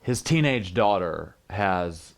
his teenage daughter has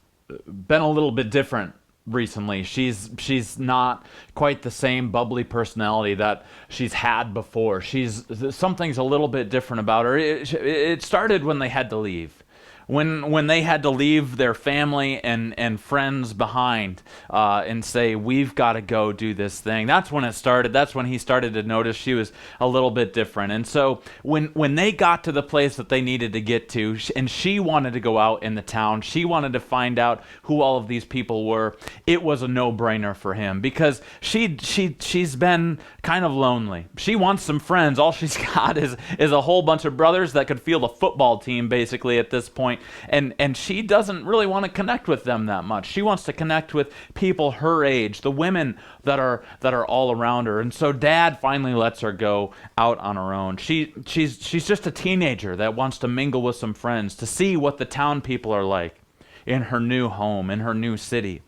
been a little bit different recently. She's not quite the same bubbly personality that she's had before. Something's a little bit different about her. It started when they had to leave. When they had to leave their family and friends behind and say, we've got to go do this thing. That's when it started. That's when he started to notice she was a little bit different. And so when they got to the place that they needed to get to, and she wanted to go out in the town, she wanted to find out who all of these people were, it was a no-brainer for him because she's been kind of lonely. She wants some friends. All she's got is a whole bunch of brothers that could field a football team basically at this point. And she doesn't really want to connect with them that much. She wants to connect with people her age, the women that are all around her. And so Dad finally lets her go out on her own. She's just a teenager that wants to mingle with some friends, to see what the town people are like in her new home, in her new city.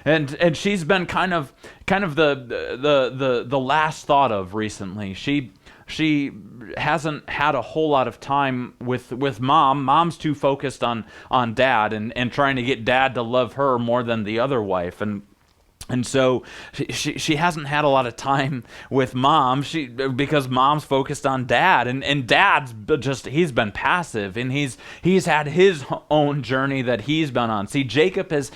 And she's been kind of the last thought of recently. She hasn't had a whole lot of time with Mom. Mom's too focused on Dad and trying to get Dad to love her more than the other wife. And so she hasn't had a lot of time with Mom because Mom's focused on Dad. And Dad's he's been passive, and he's had his own journey that he's been on. See, Jacob has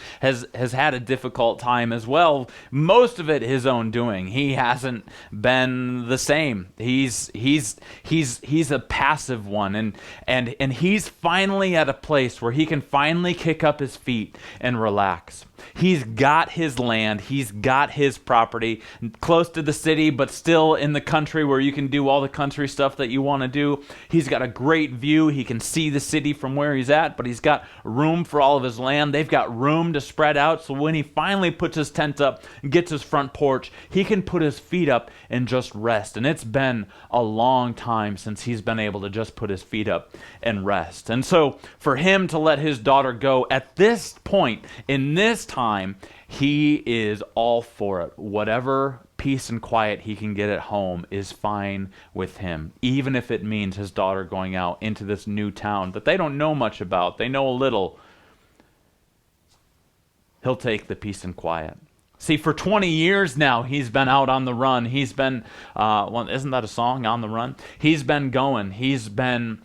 had a difficult time as well. Most of it his own doing. He hasn't been the same. He's a passive one, and he's finally at a place where he can finally kick up his feet and relax. He's got his land, he's got his property, close to the city, but still in the country where you can do all the country stuff that you want to do. He's got a great view. He can see the city from where he's at, but he's got room for all of his land. They've got room to spread out, so when he finally puts his tent up and gets his front porch, he can put his feet up and just rest. And it's been a long time since he's been able to just put his feet up and rest. And so for him to let his daughter go at this point, in this time, he is all for it. Whatever peace and quiet he can get at home is fine with him, even if it means his daughter going out into this new town that they don't know much about. They know a little. He'll take the peace and quiet. See, for 20 years now, he's been out on the run. He's been, isn't that a song, On the Run? He's been going. He's been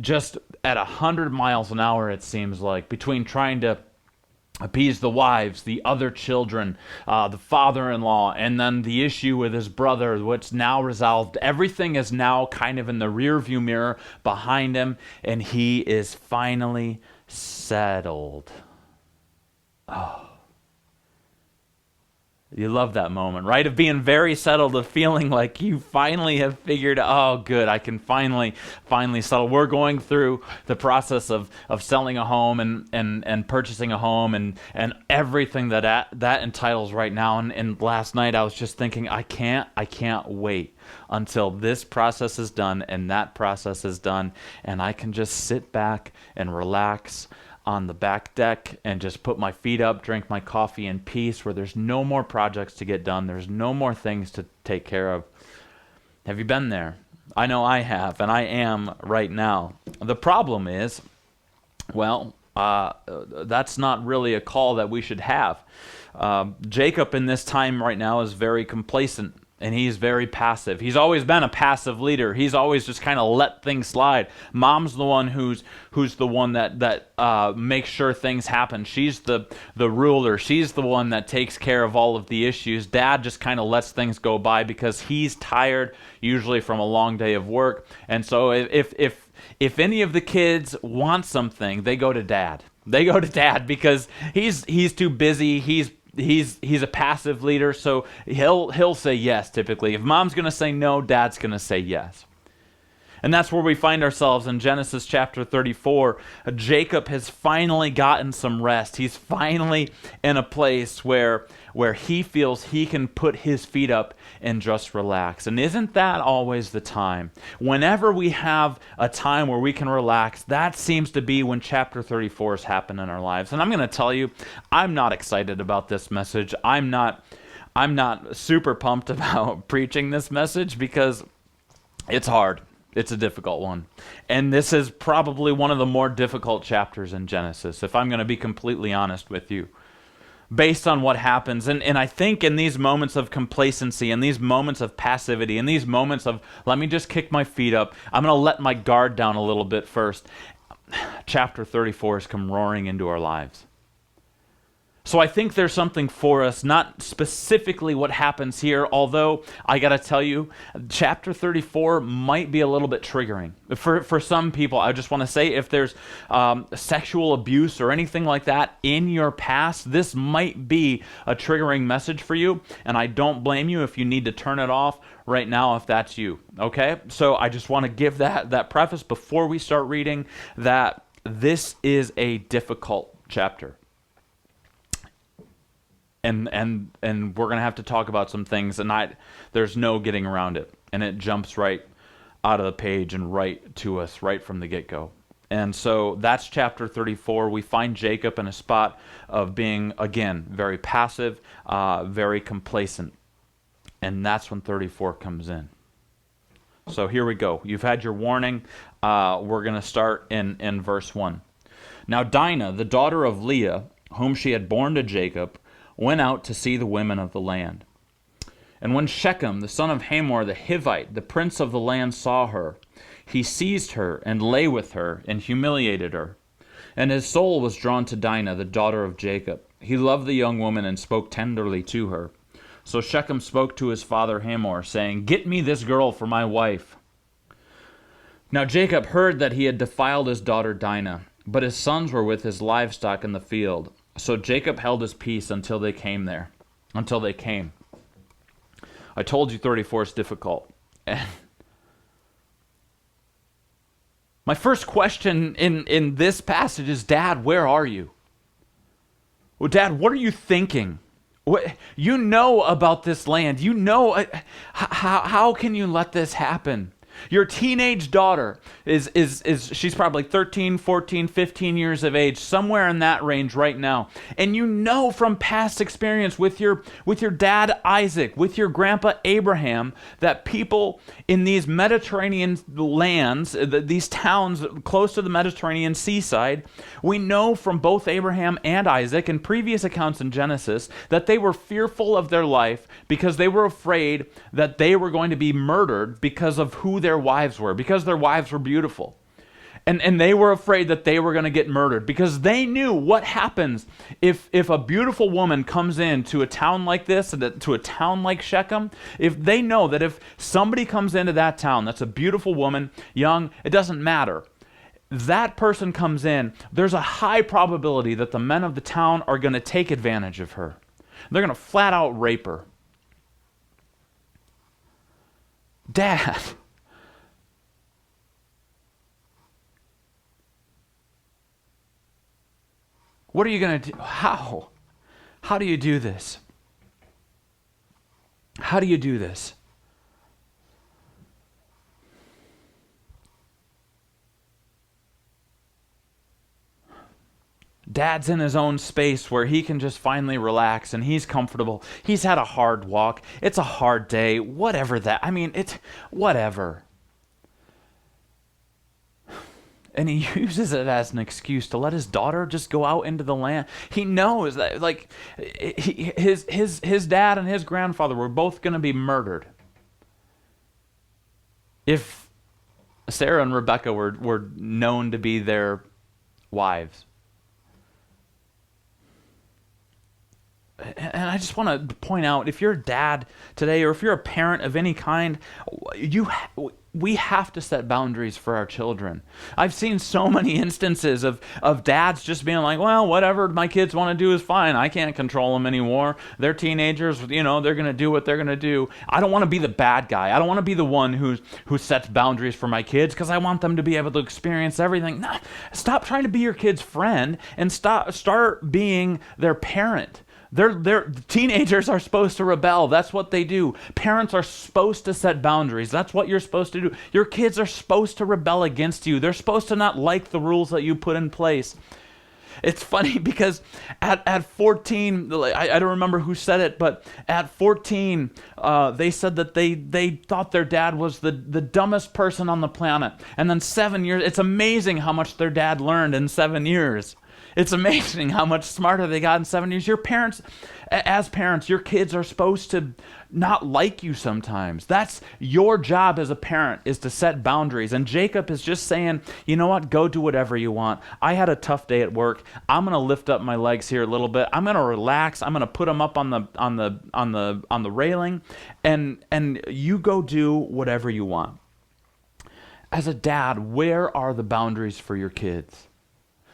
just at 100 miles an hour, it seems like, between trying to appease the wives, the other children, the father-in-law, and then the issue with his brother, which now resolved. Everything is now kind of in the rearview mirror behind him, and he is finally settled. Oh. You love that moment, right? Of being very settled, of feeling like you finally have figured, oh, good, I can finally settle. We're going through the process of selling a home and purchasing a home and everything that entitles right now. And last night I was just thinking, I can't wait until this process is done and that process is done, and I can just sit back and relax on the back deck and just put my feet up, drink my coffee in peace, where there's no more projects to get done. There's no more things to take care of. Have you been there? I know I have, and I am right now. The problem is, well, that's not really a call that we should have. Jacob in this time right now is very complacent. And he's very passive. He's always been a passive leader. He's always just kind of let things slide. Mom's the one who's the one that makes sure things happen. She's the ruler. She's the one that takes care of all of the issues. Dad just kind of lets things go by because he's tired, usually from a long day of work. And so if any of the kids want something, they go to Dad. They go to Dad because he's too busy. He's a passive leader, so he'll say yes typically. If Mom's going to say no, Dad's going to say yes. And that's where we find ourselves in Genesis chapter 34. Jacob has finally gotten some rest. He's finally in a place where he feels he can put his feet up and just relax. And isn't that always the time? Whenever we have a time where we can relax, that seems to be when chapter 34 has happened in our lives. And I'm going to tell you, I'm not excited about this message. I'm not super pumped about preaching this message because it's hard. It's a difficult one. And this is probably one of the more difficult chapters in Genesis, if I'm going to be completely honest with you, based on what happens. And I think in these moments of complacency, in these moments of passivity, in these moments of, let me just kick my feet up, I'm going to let my guard down a little bit first, chapter 34 has come roaring into our lives. So I think there's something for us, not specifically what happens here, although I got to tell you, chapter 34 might be a little bit triggering. For some people, I just want to say, if there's sexual abuse or anything like that in your past, this might be a triggering message for you, and I don't blame you if you need to turn it off right now if that's you, okay? So I just want to give that preface before we start reading, that this is a difficult chapter. And we're going to have to talk about some things, and there's no getting around it. And it jumps right out of the page and right to us right from the get-go. And so that's chapter 34. We find Jacob in a spot of being, again, very passive, very complacent. And that's when 34 comes in. So here we go. You've had your warning. We're going to start in verse 1. Now Dinah, the daughter of Leah, whom she had borne to Jacob, went out to see the women of the land. And when Shechem, the son of Hamor the Hivite, the prince of the land, saw her, he seized her and lay with her and humiliated her. And his soul was drawn to Dinah, the daughter of Jacob. He loved the young woman and spoke tenderly to her. So Shechem spoke to his father Hamor, saying, "Get me this girl for my wife." Now Jacob heard that he had defiled his daughter Dinah, but his sons were with his livestock in the field. So Jacob held his peace until they came. I told you 34 is difficult. My first question in this passage is, Dad, where are you? Well, Dad, what are you thinking? You know about this land. You know, how can you let this happen? Your teenage daughter she's probably 13, 14, 15 years of age, somewhere in that range right now. And you know from past experience with your dad Isaac, with your grandpa Abraham, that people in these Mediterranean lands, these towns close to the Mediterranean seaside, we know from both Abraham and Isaac in previous accounts in Genesis that they were fearful of their life because they were afraid that they were going to be murdered because of who their wives were, because their wives were beautiful. And they were afraid that they were going to get murdered because they knew what happens if a beautiful woman comes into a town like this, to a town like Shechem. If they know that if somebody comes into that town that's a beautiful woman, young, it doesn't matter. That person comes in, there's a high probability that the men of the town are going to take advantage of her. They're going to flat out rape her. Dad, what are you going to do? How? How do you do this? How do you do this? Dad's in his own space where he can just finally relax and he's comfortable. He's had a hard walk. It's a hard day. Whatever that. I mean, it's whatever. And he uses it as an excuse to let his daughter just go out into the land. He knows that, like, his dad and his grandfather were both going to be murdered if Sarah and Rebecca were known to be their wives. And I just want to point out, if you're a dad today, or if you're a parent of any kind, we have to set boundaries for our children. I've seen so many instances of dads just being like, well, whatever my kids want to do is fine. I can't control them anymore. They're teenagers, they're going to do what they're going to do. I don't want to be the bad guy. I don't want to be the one who sets boundaries for my kids because I want them to be able to experience everything. No, stop trying to be your kid's friend and start being their parent. Teenagers are supposed to rebel. That's what they do. Parents are supposed to set boundaries. That's what you're supposed to do. Your kids are supposed to rebel against you. They're supposed to not like the rules that you put in place. It's funny because at 14, I don't remember who said it, but at 14, they said that they thought their dad was the dumbest person on the planet. And then 7 years, it's amazing how much their dad learned in 7 years. It's amazing how much smarter they got in 7 years. Your parents, as parents, your kids are supposed to not like you sometimes. That's your job as a parent, is to set boundaries. And Jacob is just saying, you know what, go do whatever you want. I had a tough day at work. I'm going to lift up my legs here a little bit. I'm going to relax. I'm going to put them up on the railing, and you go do whatever you want. As a dad, where are the boundaries for your kids?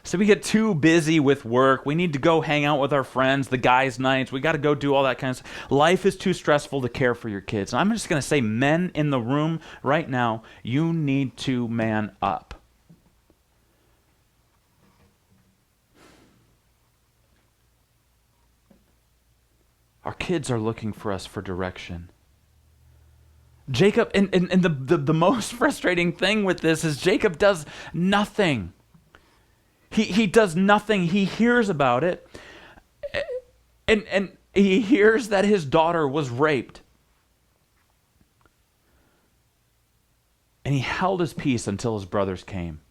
So we get too busy with work. We need to go hang out with our friends, the guys' nights. We got to go do all that kind of stuff. Life is too stressful to care for your kids. And I'm just going to say, men in the room right now, you need to man up. Our kids are looking for us for direction. Jacob, and the most frustrating thing with this is Jacob does nothing. He does nothing. He hears about it, and he hears that his daughter was raped. And he held his peace until his brothers came.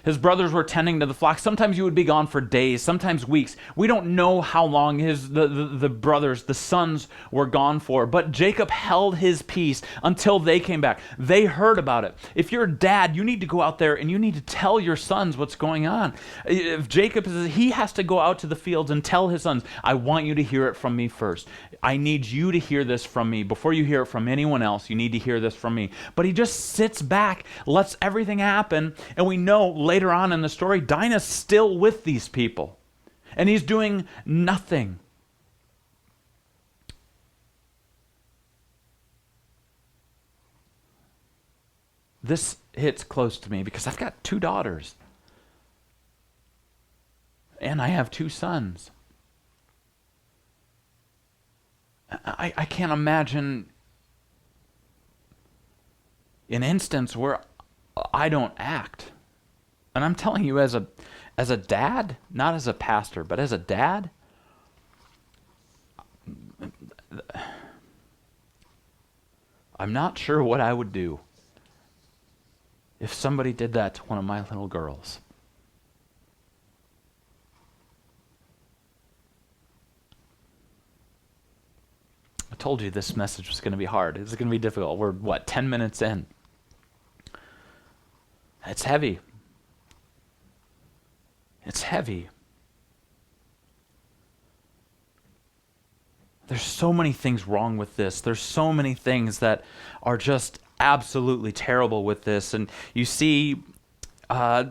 His brothers were tending to the flock. Sometimes you would be gone for days, sometimes weeks. We don't know how long the brothers, the sons, were gone for. But Jacob held his peace until they came back. They heard about it. If you're a dad, you need to go out there and you need to tell your sons what's going on. If Jacob he has to go out to the fields and tell his sons, I want you to hear it from me first. I need you to hear this from me. Before you hear it from anyone else, you need to hear this from me. But he just sits back, lets everything happen, and we know later on in the story, Dinah's still with these people, and he's doing nothing. This hits close to me because I've got 2 daughters, and I have 2 sons. I can't imagine an instance where I don't act. And I'm telling you, as a dad, not as a pastor, but as a dad, I'm not sure what I would do if somebody did that to one of my little girls. I told you this message was going to be hard. It's going to be difficult. We're, 10 minutes in? It's heavy. It's heavy. There's so many things wrong with this. There's so many things that are just absolutely terrible with this. And you see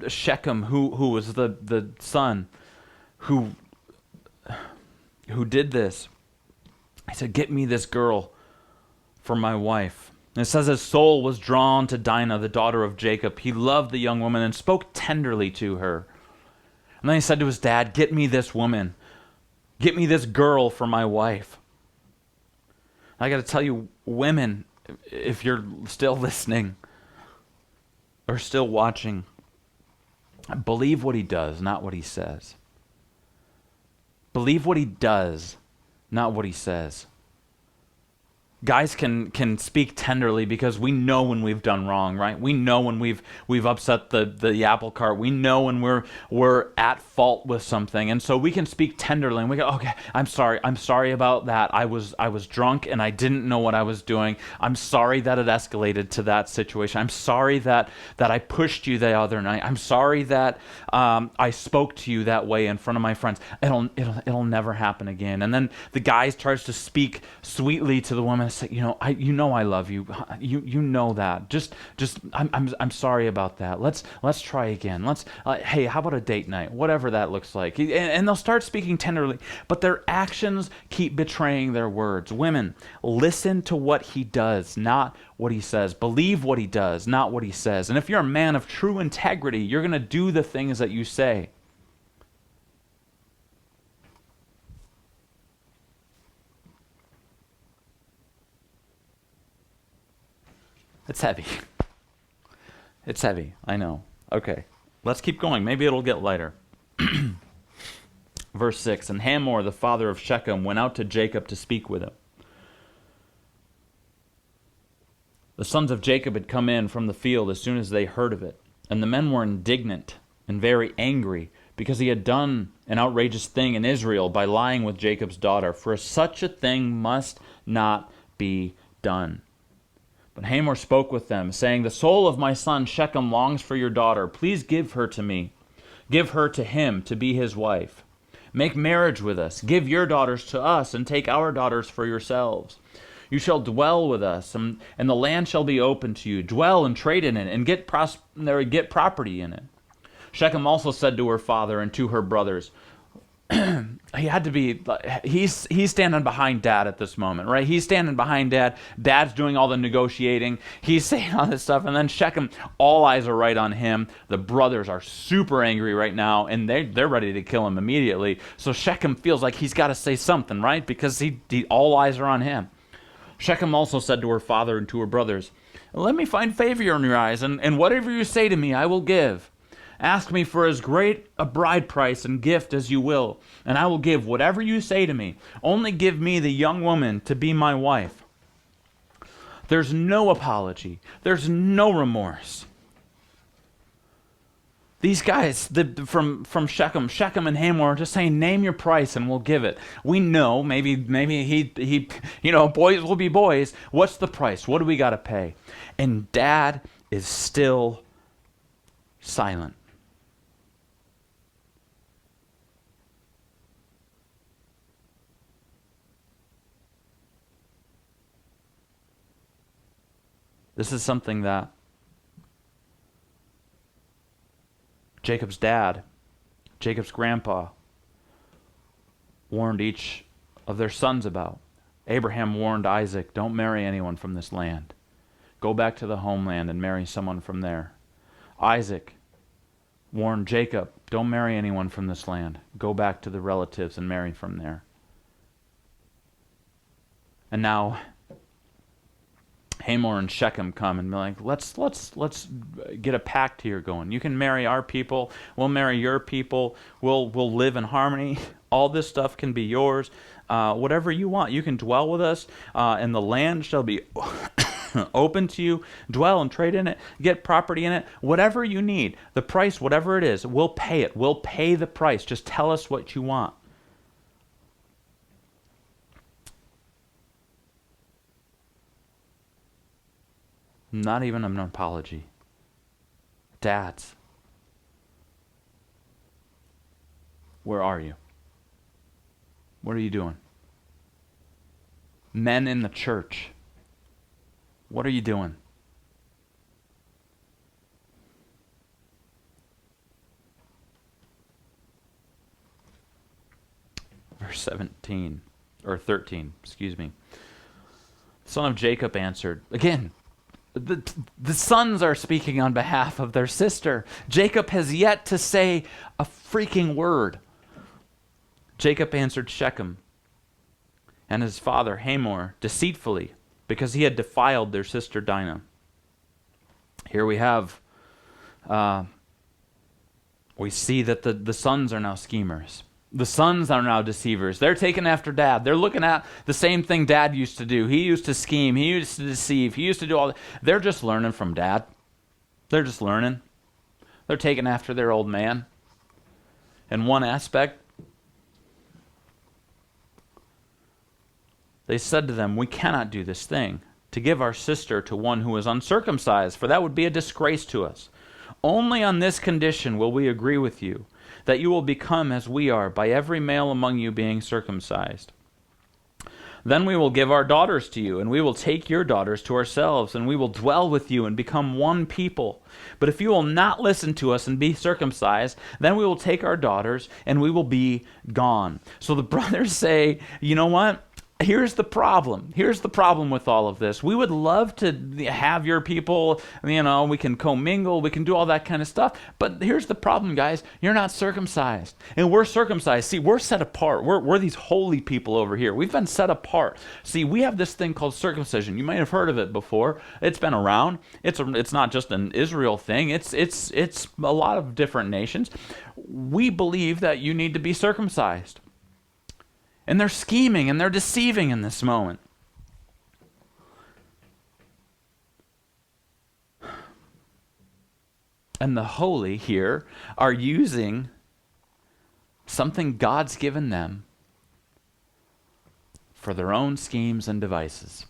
Shechem, who was the son who did this. He said, get me this girl for my wife. And it says his soul was drawn to Dinah, the daughter of Jacob. He loved the young woman and spoke tenderly to her. And then he said to his dad, get me this woman. Get me this girl for my wife. I got to tell you, women, if you're still listening or still watching, believe what he does, not what he says. Believe what he does, not what he says. Guys can speak tenderly because we know when we've done wrong, right? We know when we've upset the apple cart. We know when we're at fault with something, and so we can speak tenderly. And we go, okay, I'm sorry about that. I was drunk and I didn't know what I was doing. I'm sorry that it escalated to that situation. I'm sorry that I pushed you the other night. I'm sorry that I spoke to you that way in front of my friends. It'll never happen again. And then the guy tries to speak sweetly to the woman. Say, I love you. You know that. Just I'm sorry about that. Let's try again. Hey, how about a date night? Whatever that looks like. And they'll start speaking tenderly, but their actions keep betraying their words. Women, listen to what he does, not what he says. Believe what he does, not what he says. And if you're a man of true integrity, you're going to do the things that you say. It's heavy. It's heavy, I know. Okay, let's keep going. Maybe it'll get lighter. Verse 6, and Hamor, the father of Shechem, went out to Jacob to speak with him. The sons of Jacob had come in from the field as soon as they heard of it, and the men were indignant and very angry, because he had done an outrageous thing in Israel by lying with Jacob's daughter, for such a thing must not be done. But Hamor spoke with them, saying, the soul of my son Shechem longs for your daughter. Please give her to me. Give her to him to be his wife. Make marriage with us. Give your daughters to us, and take our daughters for yourselves. You shall dwell with us, and the land shall be open to you. Dwell and trade in it, and get property in it. Shechem also said to her father and to her brothers, he's standing behind Dad at this moment, right? He's standing behind Dad. Dad's doing all the negotiating. He's saying all this stuff, and then Shechem, all eyes are right on him. The brothers are super angry right now, and they're ready to kill him immediately. So Shechem feels like he's got to say something, right? Because all eyes are on him. Shechem also said to her father and to her brothers, let me find favor in your eyes, and whatever you say to me, I will give. Ask me for as great a bride price and gift as you will, and I will give whatever you say to me. Only give me the young woman to be my wife. There's no apology. There's no remorse. These guys from Shechem and Hamor are just saying, name your price and we'll give it. We know, maybe he boys will be boys. What's the price? What do we got to pay? And Dad is still silent. This is something that Jacob's dad, Jacob's grandpa, warned each of their sons about. Abraham warned Isaac, don't marry anyone from this land. Go back to the homeland and marry someone from there. Isaac warned Jacob, don't marry anyone from this land. Go back to the relatives and marry from there. And now Hamor and Shechem come and be like, let's get a pact here going. You can marry our people. We'll marry your people. We'll live in harmony. All this stuff can be yours. Whatever you want, you can dwell with us, and the land shall be open to you. Dwell and trade in it. Get property in it. Whatever you need, the price, whatever it is, we'll pay it. We'll pay the price. Just tell us what you want. Not even an apology. Dads, where are you? What are you doing? Men in the church, what are you doing? Verse 17, or 13, excuse me. The son of Jacob answered, again, the sons are speaking on behalf of their sister. Jacob has yet to say a freaking word. Jacob answered Shechem and his father Hamor deceitfully, because he had defiled their sister Dinah. Here we have, we see that the sons are now schemers. The sons are now deceivers. They're taking after Dad. They're looking at the same thing Dad used to do. He used to scheme. He used to deceive. He used to do all that. They're just learning from Dad. They're just learning. They're taking after their old man. In one aspect, they said to them, we cannot do this thing, to give our sister to one who is uncircumcised, for that would be a disgrace to us. Only on this condition will we agree with you, that you will become as we are, by every male among you being circumcised. Then we will give our daughters to you, and we will take your daughters to ourselves, and we will dwell with you and become one people. But if you will not listen to us and be circumcised, then we will take our daughters, and we will be gone. So the brothers say, you know what? Here's the problem. Here's the problem with all of this. We would love to have your people, we can commingle, we can do all that kind of stuff. But here's the problem, guys. You're not circumcised. And we're circumcised. See, we're set apart. We're these holy people over here. We've been set apart. See, we have this thing called circumcision. You might have heard of it before. It's been around. It's not just an Israel thing. It's a lot of different nations. We believe that you need to be circumcised. And they're scheming and they're deceiving in this moment. And the holy here are using something God's given them for their own schemes and devices.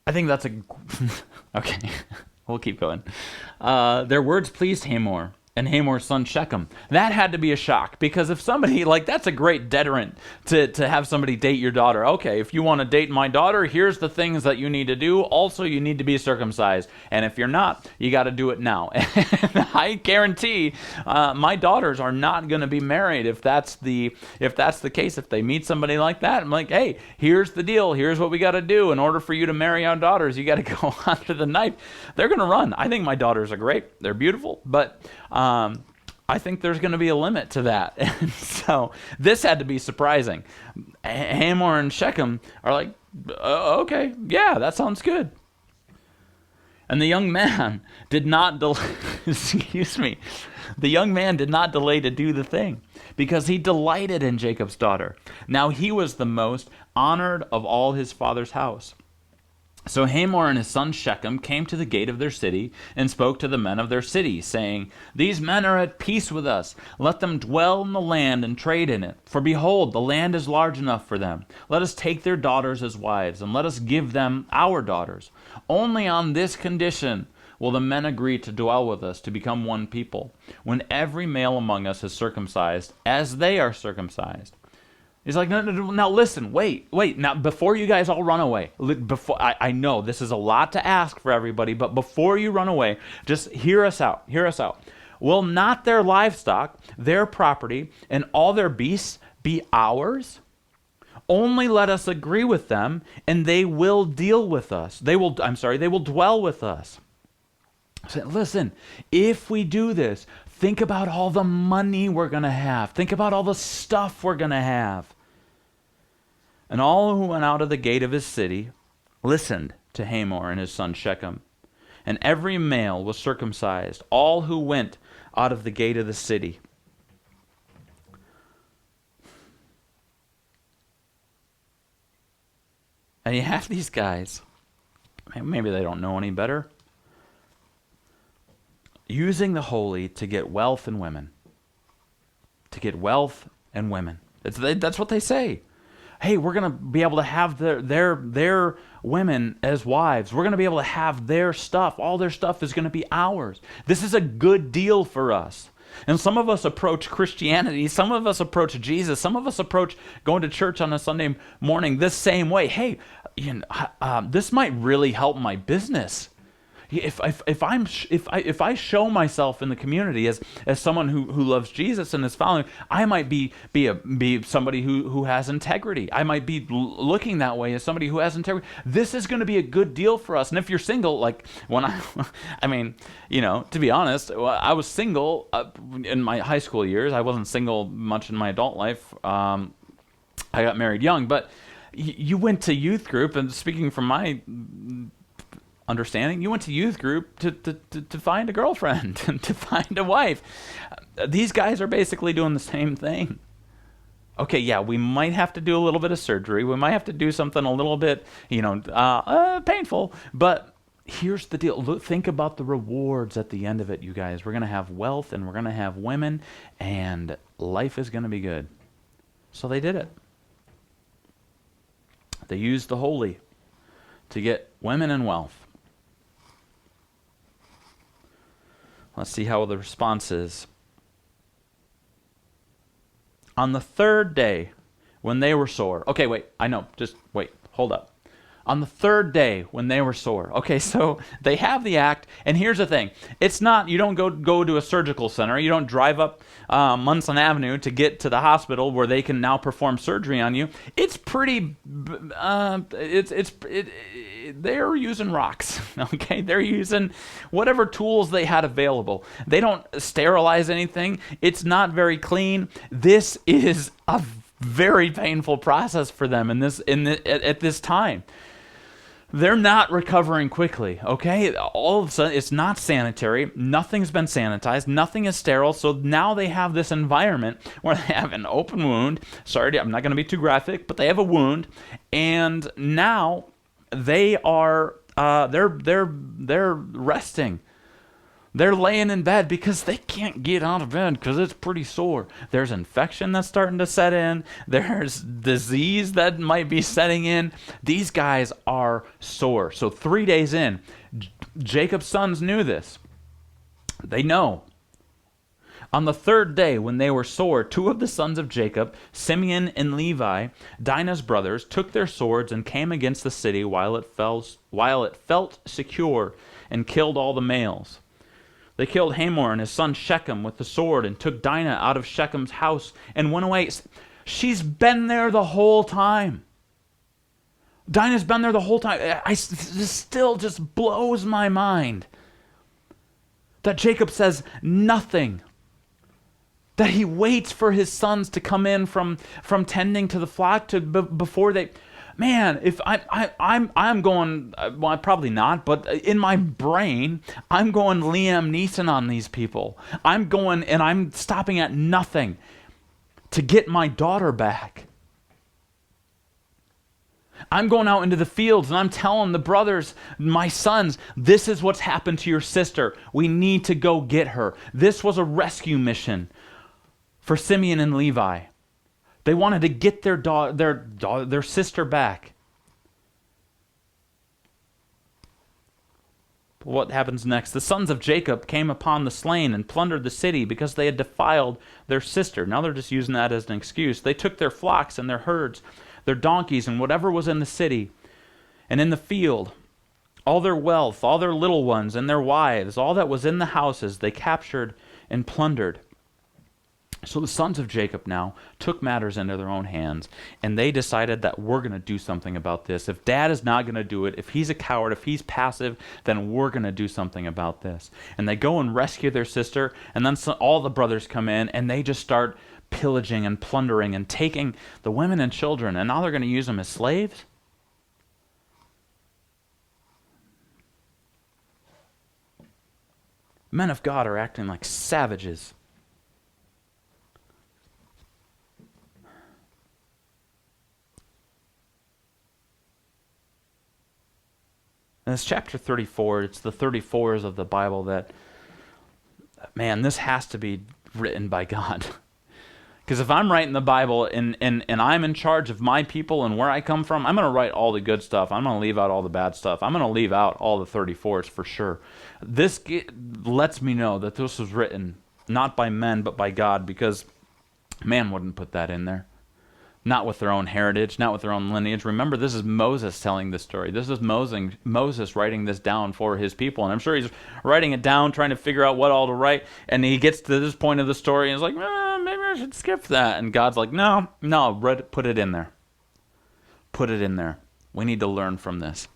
I think that's okay. We'll keep going. Their words pleased Hamor and Hamor's son Shechem. That had to be a shock, because if somebody, that's a great deterrent to have somebody date your daughter. Okay, if you want to date my daughter, here's the things that you need to do. Also, you need to be circumcised. And if you're not, you got to do it now. And I guarantee my daughters are not going to be married if that's the case. If they meet somebody like that, I'm like, hey, here's the deal. Here's what we got to do. In order for you to marry our daughters, you got to go under the knife. They're going to run. I think my daughters are great. They're beautiful, but I think there's going to be a limit to that. And so this had to be surprising. Hamor and Shechem are like, okay, yeah, that sounds good. And the young man did not the young man did not delay to do the thing, because he delighted in Jacob's daughter. Now he was the most honored of all his father's house. So Hamor and his son Shechem came to the gate of their city and spoke to the men of their city, saying, "These men are at peace with us. Let them dwell in the land and trade in it. For behold, the land is large enough for them. Let us take their daughters as wives, and let us give them our daughters. Only on this condition will the men agree to dwell with us, to become one people, when every male among us is circumcised, as they are circumcised." He's like, no, now listen, wait. Now, before you guys all run away, I know this is a lot to ask for everybody, but before you run away, just hear us out. Will not their livestock, their property, and all their beasts be ours? Only let us agree with them, and they will deal with us. They will dwell with us. So, listen, if we do this, think about all the money we're going to have. Think about all the stuff we're going to have. And all who went out of the gate of his city listened to Hamor and his son Shechem. And every male was circumcised, all who went out of the gate of the city. And you have these guys, maybe they don't know any better, using the holy to get wealth and women. To get wealth and women. That's what they say. Hey, we're going to be able to have their women as wives. We're going to be able to have their stuff. All their stuff is going to be ours. This is a good deal for us. And some of us approach Christianity, some of us approach Jesus, some of us approach going to church on a Sunday morning this same way. Hey, this might really help my business. If I show myself in the community as someone who loves Jesus and is following, I might be somebody who has integrity. I might be looking that way as somebody who has integrity. This is going to be a good deal for us. And if you're single, like when to be honest, I was single in my high school years. I wasn't single much in my adult life. I got married young, but you went to youth group, and speaking from my understanding, you went to youth group to find a girlfriend, to find a wife. These guys are basically doing the same thing. Okay, yeah, we might have to do a little bit of surgery. We might have to do something a little bit, painful. But here's the deal. Look, think about the rewards at the end of it, you guys. We're going to have wealth, and we're going to have women, and life is going to be good. So they did it. They used the holy to get women and wealth. Let's see how the response is. On the third day, when they were sore. Okay, wait, I know. Just wait. Hold up. On the third day when they were sore. Okay, so they have the act, and here's the thing. It's not, you don't go to a surgical center. You don't drive up Munson Avenue to get to the hospital where they can now perform surgery on you. It's pretty, they're using rocks, okay? They're using whatever tools they had available. They don't sterilize anything. It's not very clean. This is a very painful process for them at this time. They're not recovering quickly, okay? All of a sudden, it's not sanitary. Nothing's been sanitized. Nothing is sterile. So now they have this environment where they have an open wound. Sorry, I'm not going to be too graphic, but they have a wound. And now they are, they're resting. They're laying in bed because they can't get out of bed because it's pretty sore. There's infection that's starting to set in. There's disease that might be setting in. These guys are sore. So 3 days in, Jacob's sons knew this. They know. On the third day, when they were sore, 2 of the sons of Jacob, Simeon and Levi, Dinah's brothers, took their swords and came against the city while it felt secure, and killed all the males. They killed Hamor and his son Shechem with the sword and took Dinah out of Shechem's house and went away. She's been there the whole time. Dinah's been there the whole time. This still just blows my mind that Jacob says nothing. That he waits for his sons to come in from tending to the flock before they... Man, if I'm going, well, probably not, but in my brain, I'm going Liam Neeson on these people. I'm going and I'm stopping at nothing to get my daughter back. I'm going out into the fields and I'm telling the brothers, my sons, this is what's happened to your sister. We need to go get her. This was a rescue mission for Simeon and Levi. They wanted to get their sister back. But what happens next? The sons of Jacob came upon the slain and plundered the city because they had defiled their sister. Now they're just using that as an excuse. They took their flocks and their herds, their donkeys, and whatever was in the city and in the field, all their wealth, all their little ones and their wives, all that was in the houses, they captured and plundered. So the sons of Jacob now took matters into their own hands, and they decided that we're going to do something about this. If dad is not going to do it, if he's a coward, if he's passive, then we're going to do something about this. And they go and rescue their sister, and then all the brothers come in, and they just start pillaging and plundering and taking the women and children, and now they're going to use them as slaves? Men of God are acting like savages. And it's chapter 34. It's the 34s of the Bible that, man, this has to be written by God. Because if I'm writing the Bible and I'm in charge of my people and where I come from, I'm going to write all the good stuff. I'm going to leave out all the bad stuff. I'm going to leave out all the 34s for sure. This lets me know that this was written not by men but by God, because man wouldn't put that in there. Not with their own heritage, not with their own lineage. Remember, this is Moses telling this story. This is Moses writing this down for his people. And I'm sure he's writing it down, trying to figure out what all to write. And he gets to this point of the story and is like, maybe I should skip that. And God's like, no, put it in there. Put it in there. We need to learn from this.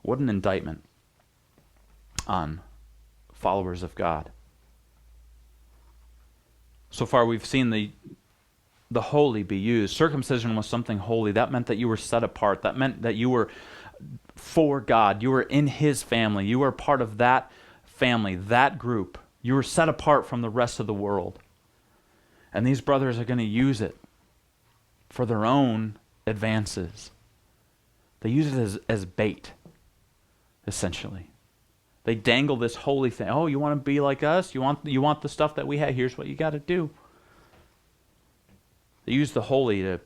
What an indictment on followers of God. So far we've seen the holy be used. Circumcision was something holy. That meant that you were set apart. That meant that you were for God. You were in His family. You were part of that family, that group. You were set apart from the rest of the world. And these brothers are going to use it for their own advances. They use it as bait, essentially. They dangle this holy thing. Oh, you want to be like us? You want the stuff that we have? Here's what you got to do. They use the holy to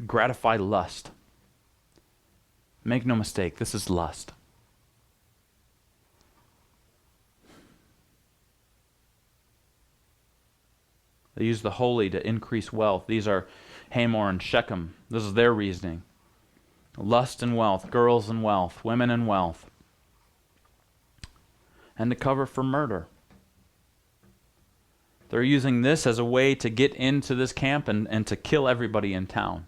gratify lust. Make no mistake, this is lust. They use the holy to increase wealth. These are Hamor and Shechem. This is their reasoning. Lust and wealth, girls and wealth, women and wealth. And to cover for murder. They're using this as a way to get into this camp and to kill everybody in town.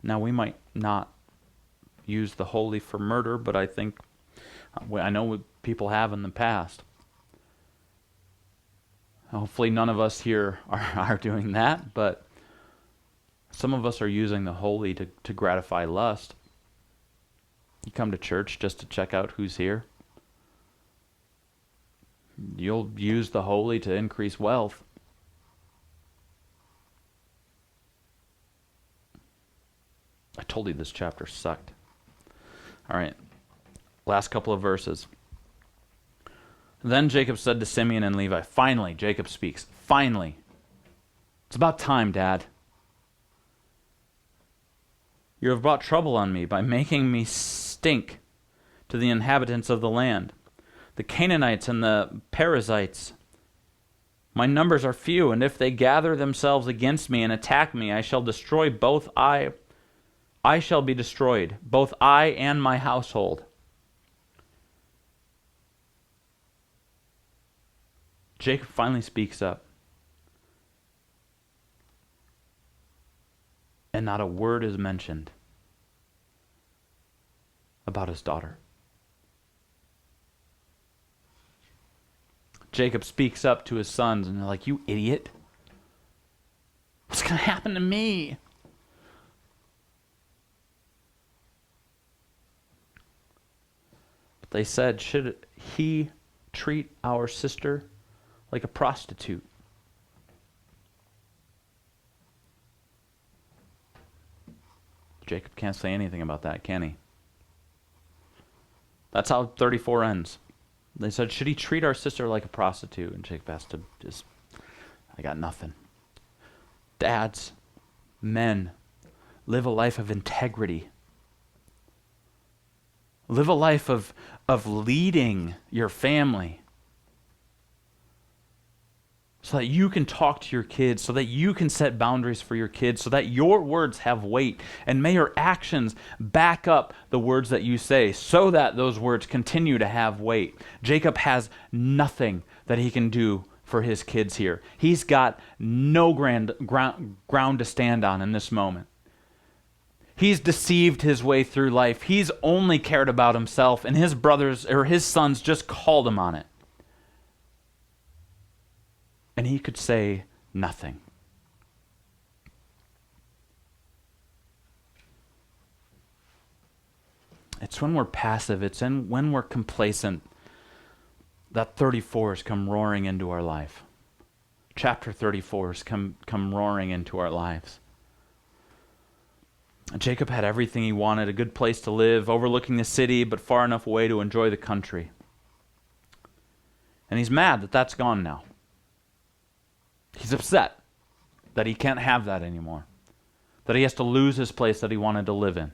Now, we might not use the holy for murder, but I think, I know people have in the past. Hopefully none of us here are doing that, but some of us are using the holy to gratify lust. You come to church just to check out who's here. You'll use the holy to increase wealth. I told you this chapter sucked. All right, last couple of verses. Then Jacob said to Simeon and Levi, finally, Jacob speaks, finally. It's about time, Dad. You have brought trouble on me by making me stink to the inhabitants of the land, the Canaanites and the Perizzites. My numbers are few, and if they gather themselves against me and attack me, I shall destroy both I shall be destroyed, both I and my household. Jacob finally speaks up. And not a word is mentioned about his daughter. Jacob speaks up to his sons, and they're like, you idiot. What's going to happen to me? But they said, should he treat our sister like a prostitute? Jacob can't say anything about that, can he? That's how 34 ends. They said, should he treat our sister like a prostitute? And Jacob has to just, I got nothing. Dads, men, live a life of integrity. Live a life of leading your family. So that you can talk to your kids, so that you can set boundaries for your kids, so that your words have weight. And may your actions back up the words that you say, so that those words continue to have weight. Jacob has nothing that he can do for his kids here. He's got no ground to stand on in this moment. He's deceived his way through life. He's only cared about himself, and his brothers or his sons just called him on it. And he could say nothing. It's when we're passive, when we're complacent, that 34s come roaring into our life. Chapter 34s come roaring into our lives. Jacob had everything he wanted, a good place to live, overlooking the city, but far enough away to enjoy the country. And he's mad that that's gone now. He's upset that he can't have that anymore, that he has to lose his place that he wanted to live in.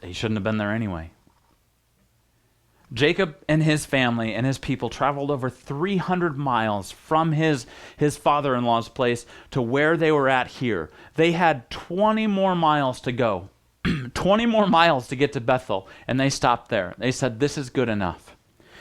He shouldn't have been there anyway. Jacob and his family and his people traveled over 300 miles from his father-in-law's place to where they were at here. They had 20 more miles to go. 20 more miles to get to Bethel, and they stopped there. They said, this is good enough.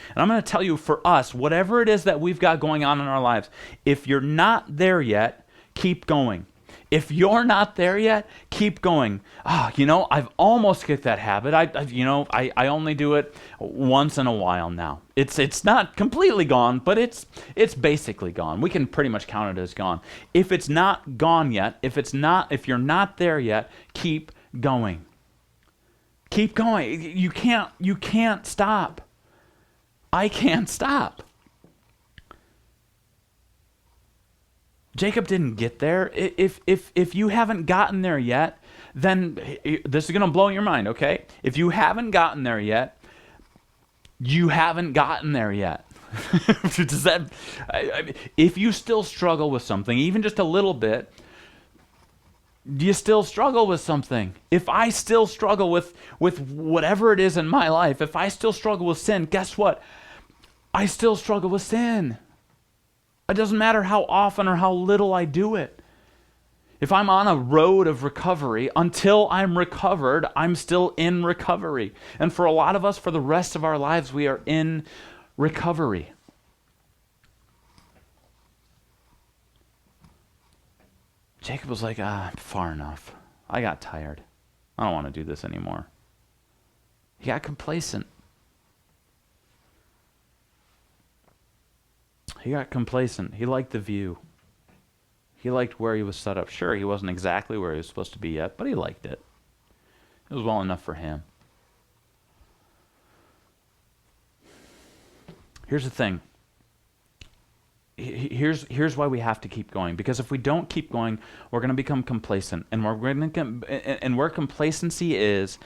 And I'm going to tell you, for us, whatever it is that we've got going on in our lives, if you're not there yet, keep going. If you're not there yet, keep going. I've almost get that habit. I only do it once in a while now. It's not completely gone, but it's basically gone. We can pretty much count it as gone. If it's not gone yet, if you're not there yet, keep going. Keep going. You can't stop. I can't stop. Jacob didn't get there. If you haven't gotten there yet, then this is going to blow your mind, okay? If you haven't gotten there yet, you haven't gotten there yet. If you still struggle with something, even just a little bit, Do you still struggle with something? If I still struggle with whatever it is in my life, if I still struggle with sin, guess what? I still struggle with sin. It doesn't matter how often or how little I do it. If I'm on a road of recovery, until I'm recovered, I'm still in recovery. And for a lot of us, for the rest of our lives, we are in recovery. Jacob was like, far enough. I got tired. I don't want to do this anymore. He got complacent. He liked the view. He liked where he was set up. Sure, he wasn't exactly where he was supposed to be yet, but he liked it. It was well enough for him. Here's the thing. Here's why we have to keep going. Because if we don't keep going, we're going to become complacent, and where complacency is,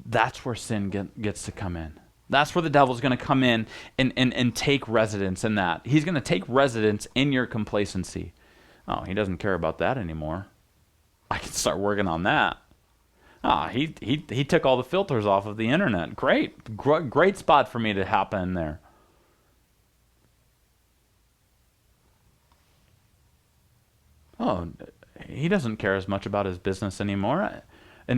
that's where sin gets to come in. That's where the devil's going to come in and take residence in that. He's going to take residence in your complacency. Oh, he doesn't care about that anymore. I can start working on that. He took all the filters off of the internet. Great spot for me to hop in there. Oh, he doesn't care as much about his business anymore. He's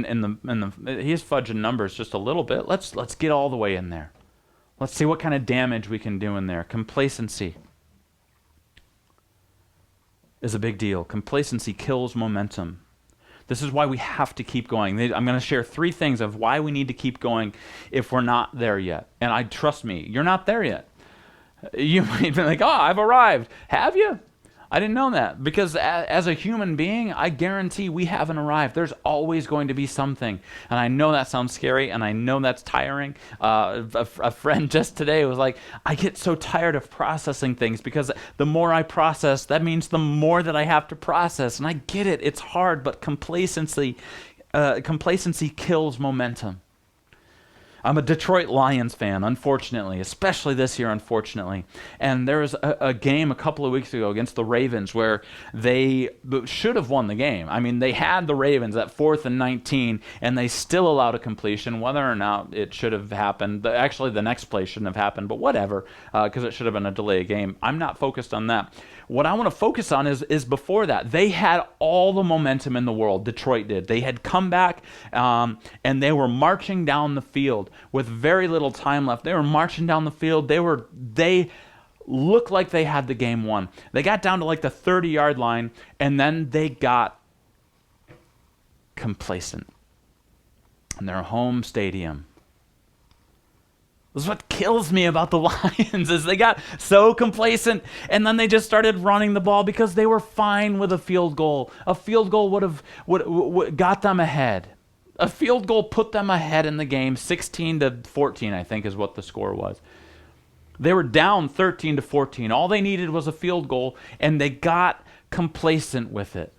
fudging numbers just a little bit. Let's get all the way in there. Let's see what kind of damage we can do in there. Complacency is a big deal. Complacency kills momentum. This is why we have to keep going. I'm going to share 3 things of why we need to keep going if we're not there yet. And trust me, you're not there yet. You might be like, I've arrived. Have you? I didn't know that, because as a human being, I guarantee we haven't arrived. There's always going to be something. And I know that sounds scary, and I know that's tiring. A friend just today was like, I get so tired of processing things, because the more I process, that means the more that I have to process. And I get it. It's hard, but complacency kills momentum. I'm a Detroit Lions fan, unfortunately, especially this year, unfortunately. And there was a game a couple of weeks ago against the Ravens where they should have won the game. I mean, they had the Ravens at 4th and 19, and they still allowed a completion, whether or not it should have happened. Actually, the next play shouldn't have happened, but whatever, because it should have been a delay game. I'm not focused on that. What I want to focus on is before that. They had all the momentum in the world. Detroit did. They had come back, and they were marching down the field with very little time left. They were marching down the field. They looked like they had the game won. They got down to like the 30-yard line, and then they got complacent in their home stadium. This is what kills me about the Lions, is they got so complacent, and then they just started running the ball because they were fine with a field goal. A field goal would have got them ahead. A field goal put them ahead in the game, 16-14, I think is what the score was. They were down 13-14. All they needed was a field goal, and they got complacent with it.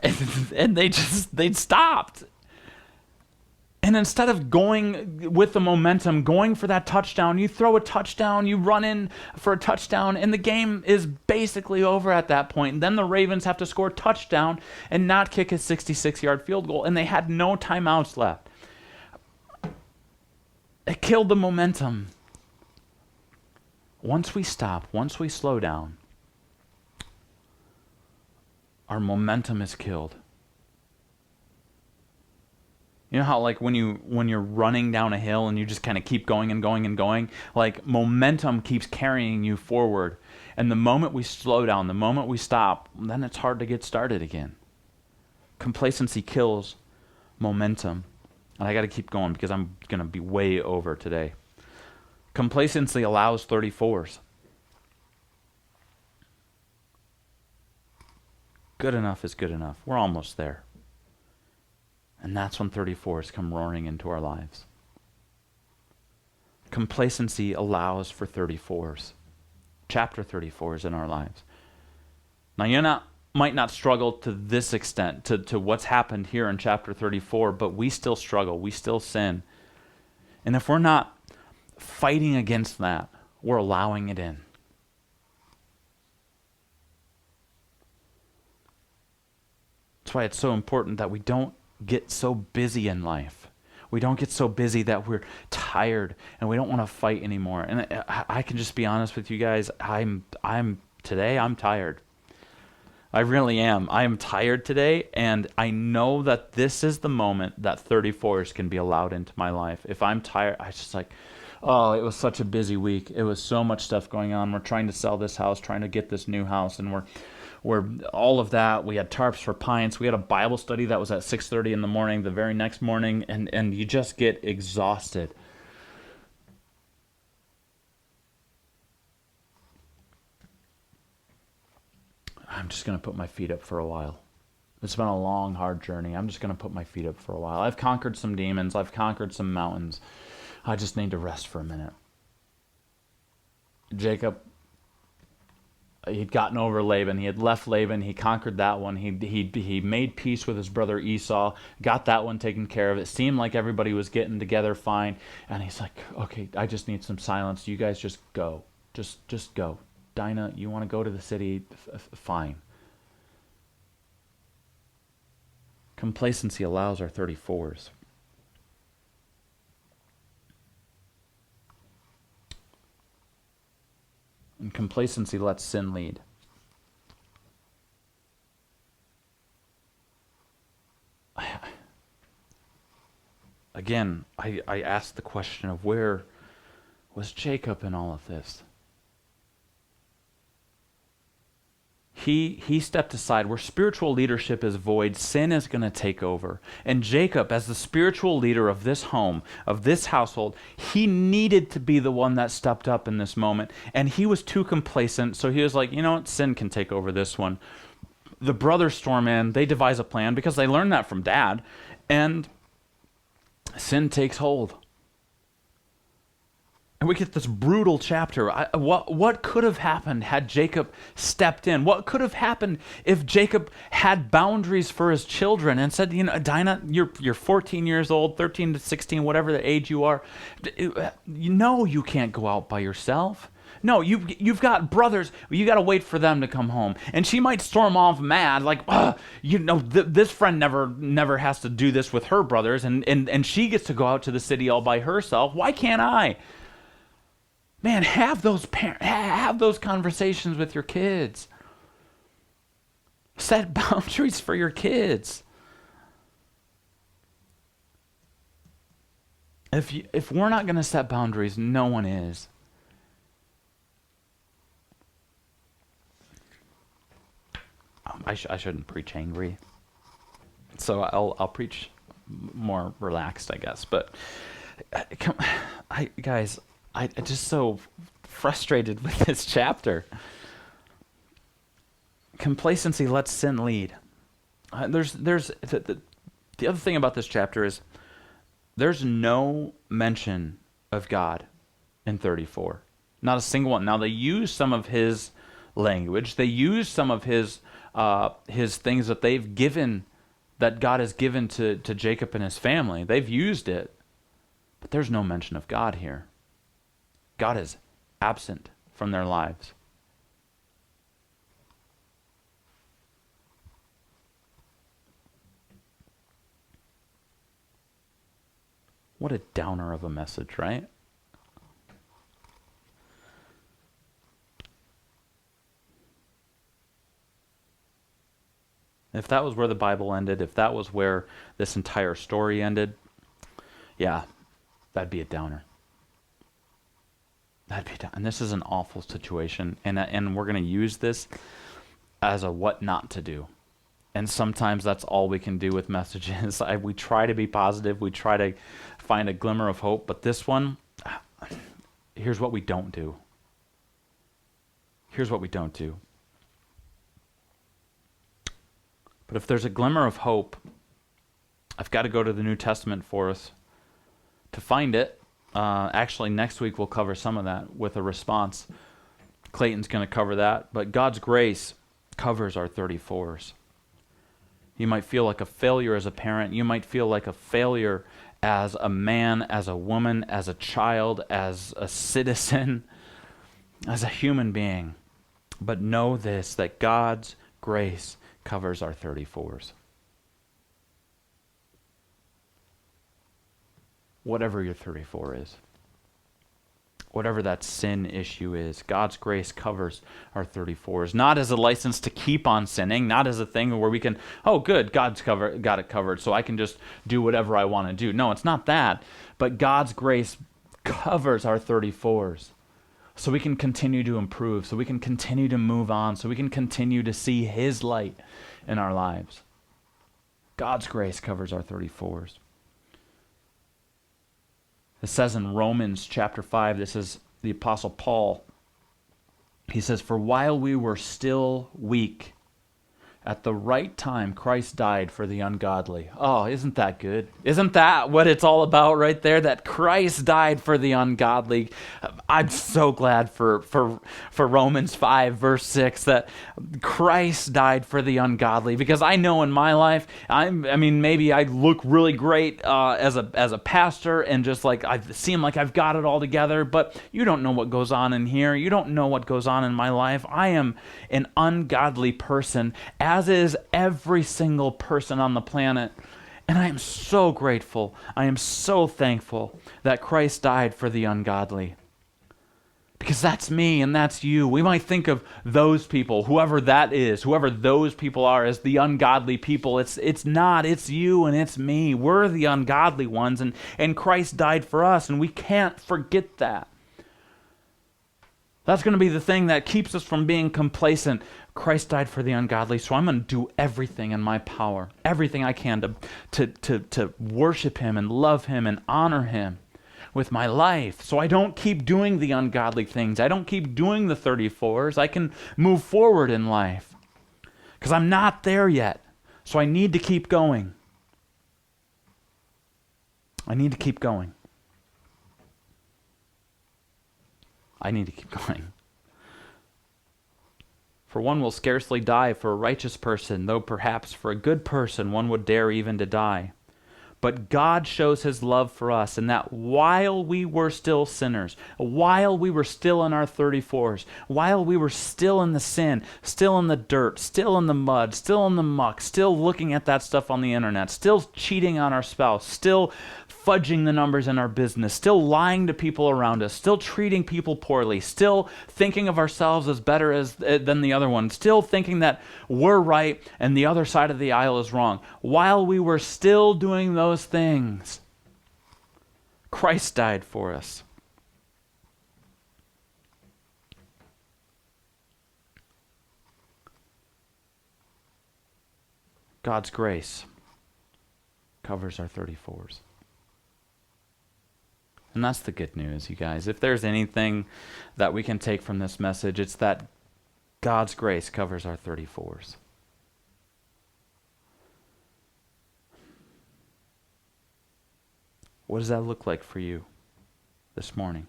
And they stopped. And instead of going with the momentum, going for that touchdown, you throw a touchdown, you run in for a touchdown, and the game is basically over at that point. And then the Ravens have to score a touchdown and not kick a 66-yard field goal, and they had no timeouts left. It killed the momentum. Once we stop, once we slow down, our momentum is killed. You know how like when you're running down a hill and you just kind of keep going and going and going, like momentum keeps carrying you forward. And the moment we slow down, the moment we stop, then it's hard to get started again. Complacency kills momentum. And I got to keep going because I'm going to be way over today. Complacency allows 34s. Good enough is good enough. We're almost there. And that's when 34s come roaring into our lives. Complacency allows for 34s. Chapter 34s in our lives. Now you might not struggle to this extent, to what's happened here in chapter 34, but we still struggle. We still sin. And if we're not fighting against that, we're allowing it in. That's why it's so important that we don't get so busy in life. We don't get so busy that we're tired and we don't want to fight anymore. And I can just be honest with you guys. I'm tired. I really am. I am tired today, and I know that this is the moment that 34s can be allowed into my life. If I'm tired, I just like, oh, it was such a busy week. It was so much stuff going on. We're trying to sell this house, trying to get this new house, and we're all of that. We had tarps for pints. We had a Bible study that was at 6:30 in the morning, the very next morning, and you just get exhausted. I'm just going to put my feet up for a while. It's been a long, hard journey. I'm just going to put my feet up for a while. I've conquered some demons. I've conquered some mountains. I just need to rest for a minute. Jacob, he'd gotten over Laban. He had left Laban. He conquered that one. He made peace with his brother Esau, got that one taken care of. It seemed like everybody was getting together fine. And he's like, okay, I just need some silence. You guys just go. Just go. Dinah, you want to go to the city? Fine. Complacency allows our 34s. And complacency lets sin lead. Again, I asked the question of where was Jacob in all of this? He stepped aside. Where spiritual leadership is void, sin is going to take over. And Jacob, as the spiritual leader of this home, of this household, he needed to be the one that stepped up in this moment. And he was too complacent, so he was like, you know what, sin can take over this one. The brothers storm in. They devise a plan because they learned that from dad. And sin takes hold. And we get this brutal chapter. What could have happened had Jacob stepped in? What could have happened if Jacob had boundaries for his children and said, you know, Dinah, you're 14 years old, 13 to 16, whatever the age you are. You know you can't go out by yourself. No, you've got brothers. You got to wait for them to come home. And she might storm off mad, like, this friend never has to do this with her brothers, and she gets to go out to the city all by herself. Why can't I? Man, have those conversations with your kids. Set boundaries for your kids. If we're not going to set boundaries, no one is. I shouldn't preach angry, so I'll preach more relaxed, I guess. But guys. I'm just so frustrated with this chapter. Complacency lets sin lead. There's the other thing about this chapter is there's no mention of God in 34. Not a single one. Now they use some of his language. They use some of his things that they've given, that God has given to Jacob and his family. They've used it, but there's no mention of God here. God is absent from their lives. What a downer of a message, right? If that was where the Bible ended, if that was where this entire story ended, yeah, that'd be a downer. And this is an awful situation, and we're going to use this as a what not to do. And sometimes that's all we can do with messages. We try to be positive, we try to find a glimmer of hope, but this one, here's what we don't do. Here's what we don't do. But if there's a glimmer of hope, I've got to go to the New Testament for us to find it. Actually, next week we'll cover some of that with a response. Clayton's going to cover that. But God's grace covers our 34s. You might feel like a failure as a parent. You might feel like a failure as a man, as a woman, as a child, as a citizen, as a human being. But know this, that God's grace covers our 34s. whatever your 34 is. Whatever that sin issue is, God's grace covers our 34s. Not as a license to keep on sinning, not as a thing where we can, oh good, got it covered, so I can just do whatever I want to do. No, it's not that. But God's grace covers our 34s. So we can continue to improve, so we can continue to move on, so we can continue to see His light in our lives. God's grace covers our 34s. It says in Romans chapter 5, this is the Apostle Paul. He says, "For while we were still weak, at the right time Christ died for the ungodly." Oh, isn't that good? Isn't that what it's all about right there? That Christ died for the ungodly. I'm so glad for Romans 5 verse 6 that Christ died for the ungodly, because I know in my life, maybe I look really great as a pastor and just like I seem like I've got it all together, but you don't know what goes on in here. You don't know what goes on in my life. I am an ungodly person, as is every single person on the planet. And I am so grateful. I am so thankful that Christ died for the ungodly. Because that's me and that's you. We might think of those people, whoever that is, whoever those people are, as the ungodly people. It's not. It's you and it's me. We're the ungodly ones, and Christ died for us, and we can't forget that. That's going to be the thing that keeps us from being complacent. Christ died for the ungodly, so I'm going to do everything in my power, everything I can to worship Him and love Him and honor Him with my life, so I don't keep doing the ungodly things. I don't keep doing the 34s. I can move forward in life, because I'm not there yet, so I need to keep going. I need to keep going. I need to keep going. For one will scarcely die for a righteous person, though perhaps for a good person one would dare even to die. But God shows His love for us in that while we were still sinners, while we were still in our 34s, while we were still in the sin, still in the dirt, still in the mud, still in the muck, still looking at that stuff on the internet, still cheating on our spouse, still fudging the numbers in our business, still lying to people around us, still treating people poorly, still thinking of ourselves as better than the other one, still thinking that we're right and the other side of the aisle is wrong. While we were still doing those things, Christ died for us. God's grace covers our 34s. And that's the good news, you guys. If there's anything that we can take from this message, it's that God's grace covers our 34s. What does that look like for you this morning?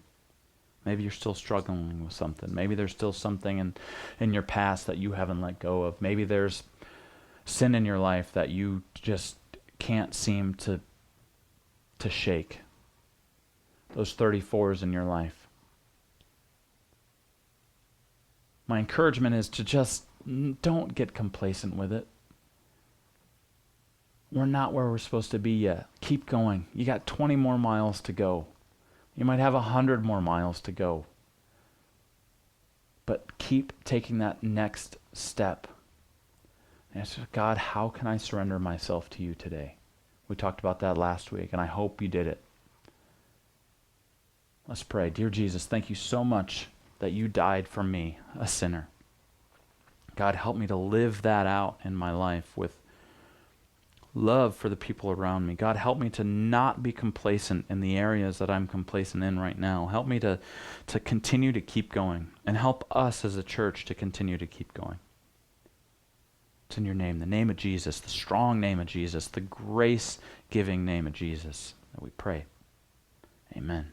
Maybe you're still struggling with something. Maybe there's still something in your past that you haven't let go of. Maybe there's sin in your life that you just can't seem to shake. Those 34s in your life. My encouragement is to just don't get complacent with it. We're not where we're supposed to be yet. Keep going. You got 20 more miles to go. You might have 100 more miles to go. But keep taking that next step. And ask God, how can I surrender myself to you today? We talked about that last week, and I hope you did it. Let's pray. Dear Jesus, thank you so much that you died for me, a sinner. God, help me to live that out in my life with love for the people around me. God, help me to not be complacent in the areas that I'm complacent in right now. Help me to continue to keep going, and help us as a church to continue to keep going. It's in your name, the name of Jesus, the strong name of Jesus, the grace-giving name of Jesus that we pray. Amen.